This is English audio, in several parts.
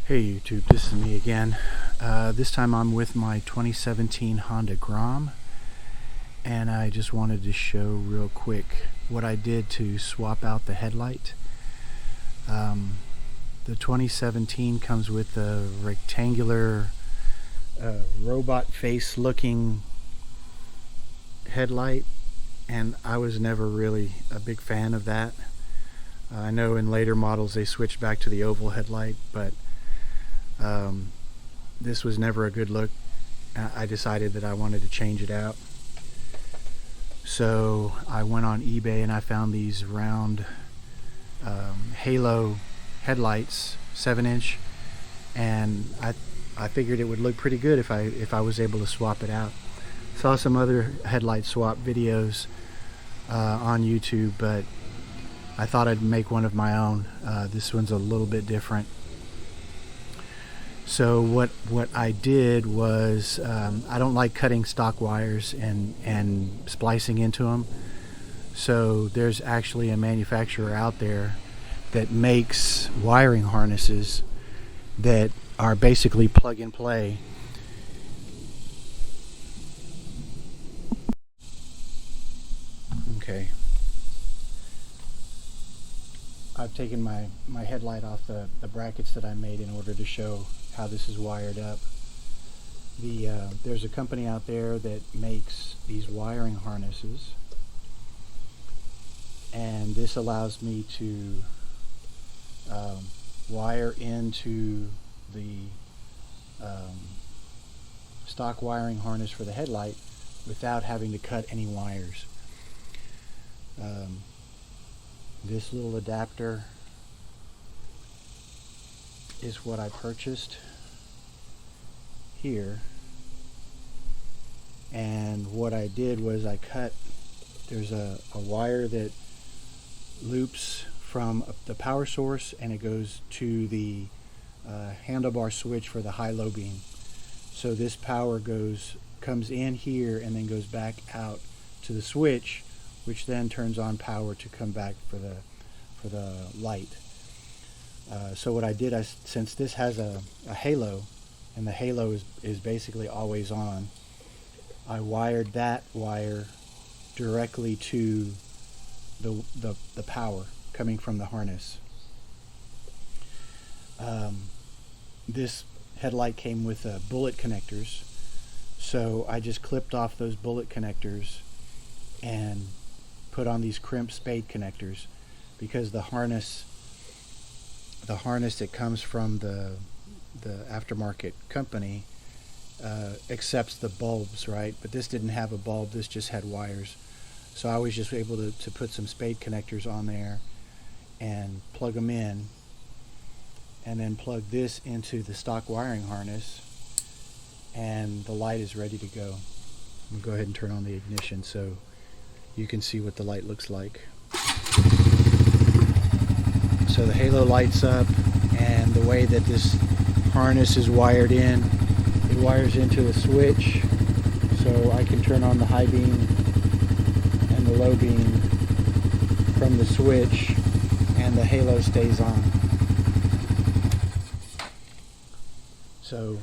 Hey YouTube, this is me again. This time I'm with my 2017 Honda Grom, and I just wanted to show real quick what I did to swap out the headlight. The 2017 comes with a rectangular robot face looking headlight, and I was never really a big fan of that. I know in later models they switched back to the oval headlight, but this was never a good look. I decided that I wanted to change it out. So I went on eBay and I found these round halo headlights, 7-inch, and I figured it would look pretty good if I was able to swap it out. Saw some other headlight swap videos on YouTube, but I thought I'd make one of my own. This one's a little bit different. So what I did was, I don't like cutting stock wires and splicing into them. So there's actually a manufacturer out there that makes wiring harnesses that are basically plug and play. Okay. I've taken my headlight off the brackets that I made in order to show how this is wired up. There's a company out there that makes these wiring harnesses, and this allows me to wire into the stock wiring harness for the headlight without having to cut any wires. This little adapter is what I purchased here, and what I did was there's a wire that loops from the power source and it goes to the handlebar switch for the high-low beam. So this power comes in here and then goes back out to the switch, which then turns on power to come back for the light. So what I did, since this has a halo, and the halo is basically always on, I wired that wire directly to the power coming from the harness. This headlight came with bullet connectors, so I just clipped off those bullet connectors and put on these crimp spade connectors, because the harness that comes from the aftermarket company accepts the bulbs, right? But this didn't have a bulb, this just had wires. So I was just able to put some spade connectors on there and plug them in, and then plug this into the stock wiring harness, and the light is ready to go. I'm gonna go ahead and turn on the ignition so you can see what the light looks like. So the halo lights up, and the way that this harness is wired in, it wires into a switch, so I can turn on the high beam and the low beam from the switch, and the halo stays on. So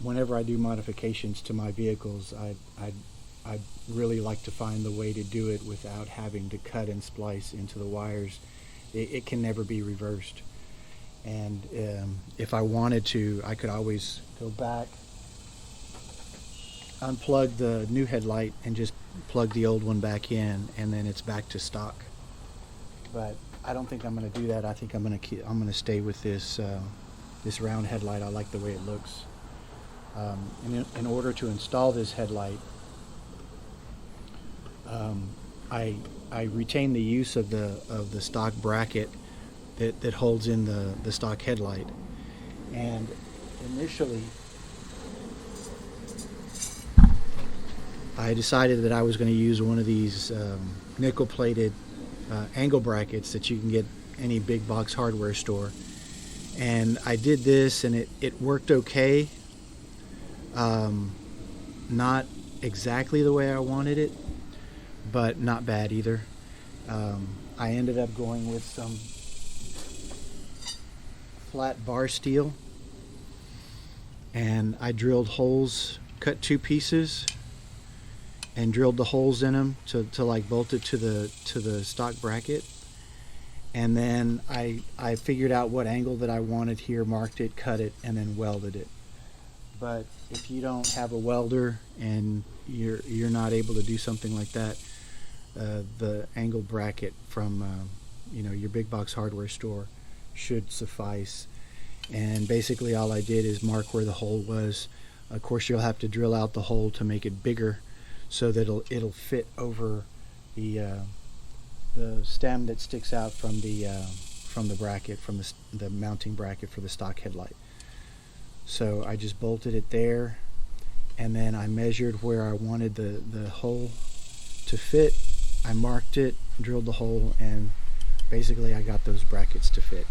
whenever I do modifications to my vehicles, I really like to find the way to do it without having to cut and splice into the wires. It can never be reversed. And if I wanted to, I could always go back, unplug the new headlight, and just plug the old one back in, and then it's back to stock. But I don't think I'm going to do that. I think I'm going to stay with this this round headlight. I like the way it looks. And in order to install this headlight, I retain the use of the stock bracket that holds in the stock headlight. And initially I decided that I was going to use one of these nickel plated angle brackets that you can get any big box hardware store, and I did this, and it worked okay. Not exactly the way I wanted it, but not bad either. I ended up going with some flat bar steel and I drilled holes, cut two pieces and drilled the holes in them to like bolt it to the stock bracket. And then I figured out what angle that I wanted here, marked it, cut it, and then welded it. But if you don't have a welder and you're not able to do something like that, the angle bracket from your big box hardware store should suffice. And basically all I did is mark where the hole was. Of course you'll have to drill out the hole to make it bigger so that it'll fit over the stem that sticks out from the bracket, from the mounting bracket for the stock headlight. So I just bolted it there, and then I measured where I wanted the hole to fit. I marked it, drilled the hole, and basically I got those brackets to fit.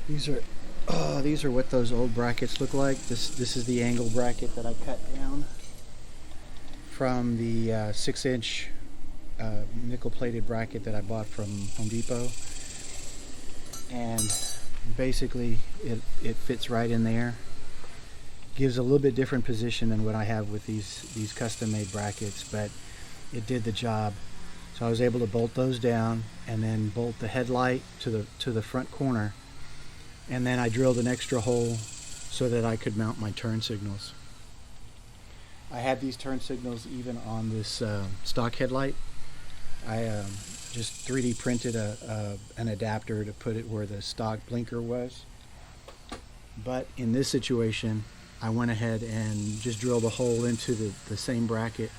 These are what those old brackets look like. This is the angle bracket that I cut down from the 6-inch nickel-plated bracket that I bought from Home Depot, and basically it fits right in there. Gives a little bit different position than what I have with these custom-made brackets, but it did the job. So I was able to bolt those down and then bolt the headlight to the front corner, and then I drilled an extra hole so that I could mount my turn signals. I had these turn signals even on this stock headlight. I just 3D printed an adapter to put it where the stock blinker was. But in this situation, I went ahead and just drilled a hole into the same bracket,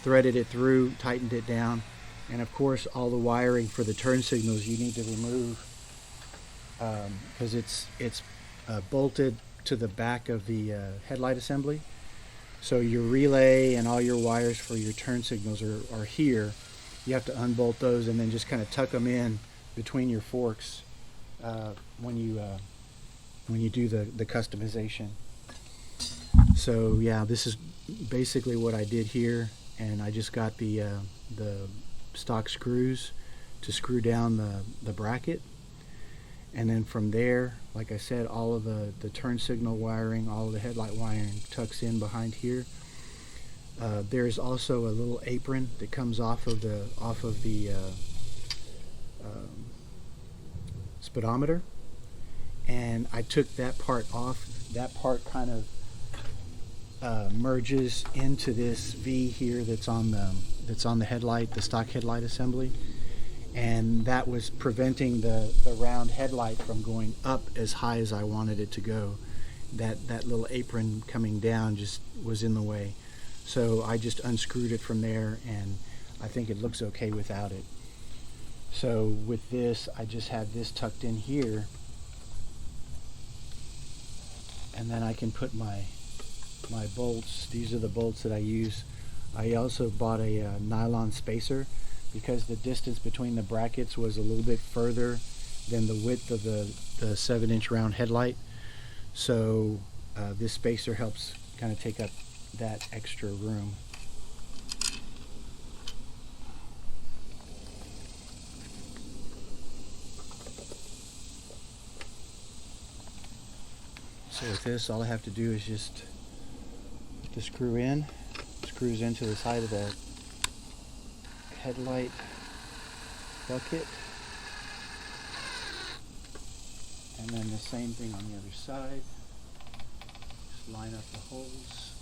threaded it through, tightened it down, and of course all the wiring for the turn signals you need to remove because it's bolted to the back of the headlight assembly. So your relay and all your wires for your turn signals are here. You have to unbolt those and then just kind of tuck them in between your forks when you do the customization. So yeah, this is basically what I did here, and I just got the stock screws to screw down the bracket, and then from there, like I said, all of the turn signal wiring, all of the headlight wiring tucks in behind here. There's also a little apron that comes off of the speedometer, and I took that part off. That part kind of merges into this V here that's on the headlight, the stock headlight assembly, and that was preventing the round headlight from going up as high as I wanted it to go. That little apron coming down just was in the way, so I just unscrewed it from there, and I think it looks okay without it. So with this, I just have this tucked in here, and then I can put my bolts. These are the bolts that I use. I also bought a nylon spacer because the distance between the brackets was a little bit further than the width of the 7-inch round headlight. So this spacer helps kind of take up that extra room. So with this, all I have to do is just put the screw in. Screws into the side of the headlight bucket, and then the same thing on the other side. Just line up the holes.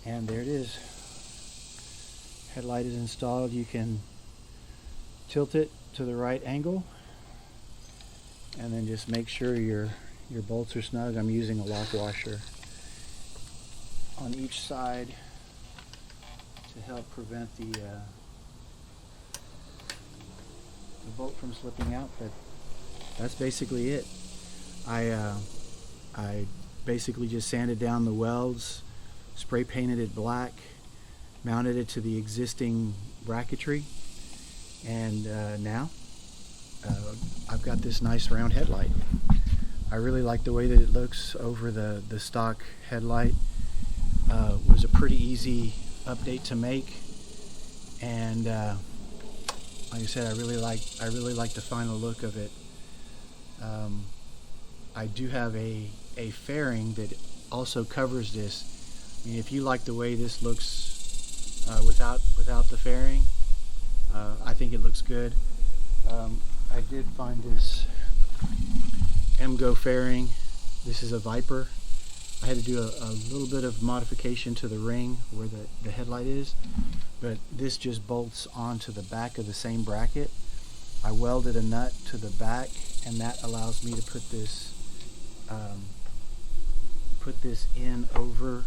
And there it is. Headlight is installed. You can tilt it to the right angle, and then just make sure your bolts are snug. I'm using a lock washer on each side to help prevent the bolt from slipping out. But that's basically it. I basically just sanded down the welds, spray painted it black, mounted it to the existing bracketry, and now I've got this nice round headlight. I really like the way that it looks over the stock headlight, was a pretty easy update to make, and like I said, I really like the final look of it. I do have a fairing that also covers this. I mean, if you like the way this looks without the fairing, I think it looks good. I did find this MGO fairing. This is a Viper. I had to do a little bit of modification to the ring where the headlight is, but this just bolts onto the back of the same bracket. I welded a nut to the back, and that allows me to put this in over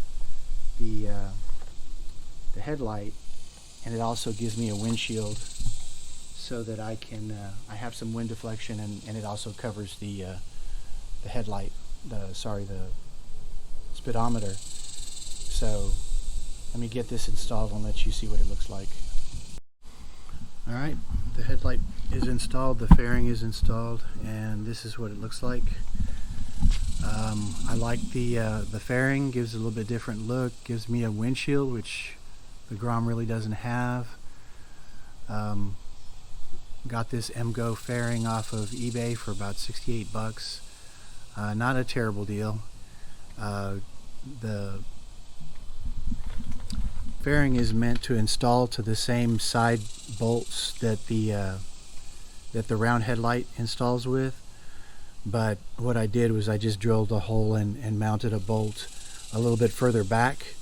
the headlight, and it also gives me a windshield so that I have some wind deflection, and it also covers the headlight, the speedometer. So let me get this installed and let you see what it looks like. Alright, the headlight is installed, the fairing is installed, and this is what it looks like. I like the fairing, gives a little bit different look, gives me a windshield, which the Grom really doesn't have. Got this MGO fairing off of eBay for about 68 bucks. Not a terrible deal. The fairing is meant to install to the same side bolts that the round headlight installs with, but what I did was I just drilled a hole and mounted a bolt a little bit further back,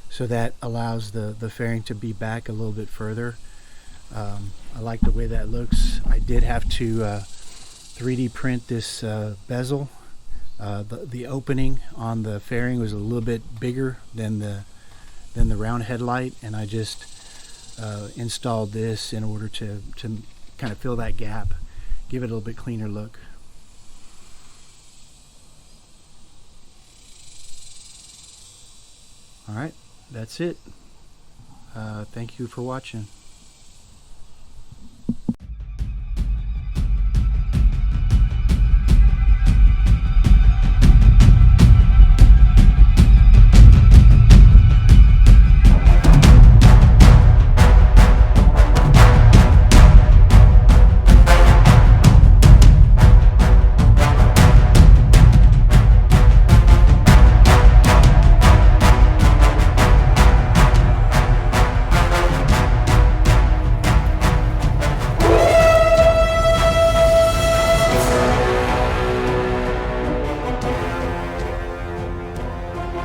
so that allows the fairing to be back a little bit further. I like the way that looks. I did have to 3D print this bezel. The opening on the fairing was a little bit bigger than the round headlight, and I just installed this in order to kind of fill that gap, give it a little bit cleaner look. Alright, that's it. Thank you for watching.